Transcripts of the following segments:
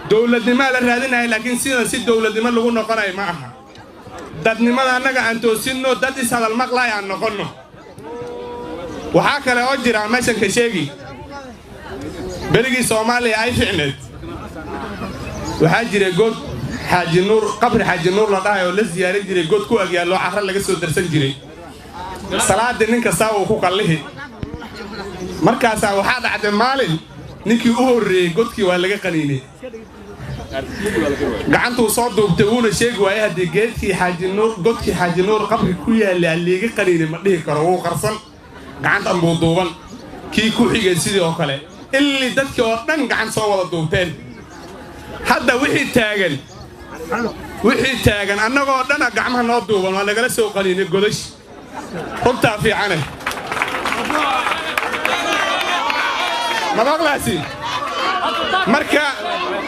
dowladnimo la raadinayo laakiin si dowladnimo lagu noqonayo ma aha dadnimada anaga aan toosinno dad is hadal maqlay aan noqonno waxa kale oo jira meeshan ka sheegi berigi Soomaaliya ay ficneed waxa jira god Xaaji Nuur qabri Xaaji Nuur la dhahayo la ziyaarin jiray god ku agyaalo carra laga soo darsan jiray salaada ninka saaw ku qallihi markaas waxa dhacday maalin ninkii u horeeyay godkii waa laga qaniinay gacantu soo duubtay uuna sheeg waayay hadii geedkii Xaaji Nuur godkii Xaaji Nuur qabri ku yaala liiga qaniinay ma dhihi karo uu qarsan gacanta buu duuban kii ku xigay sidoo kale illi dadkii oo dhan gacan soo wada duubteen hadda wixii taagan annagoo dhan gacmaha noo duuban waa lagala soo qaniinay godash runta fiicane mabaqlaasi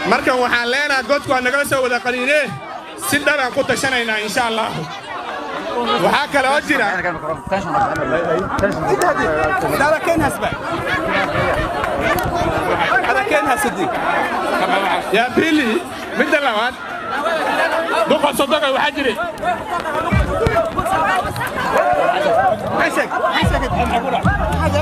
marka waxaan leenahay godku waa nagala soo wada qaniinay si dhanaan ku tashanayna insha Allah waxa kale oo jira هذا كان هسبة هذا كان هسدي يا بيلي من اللوان دوق صدقة وحجري عيسك هذا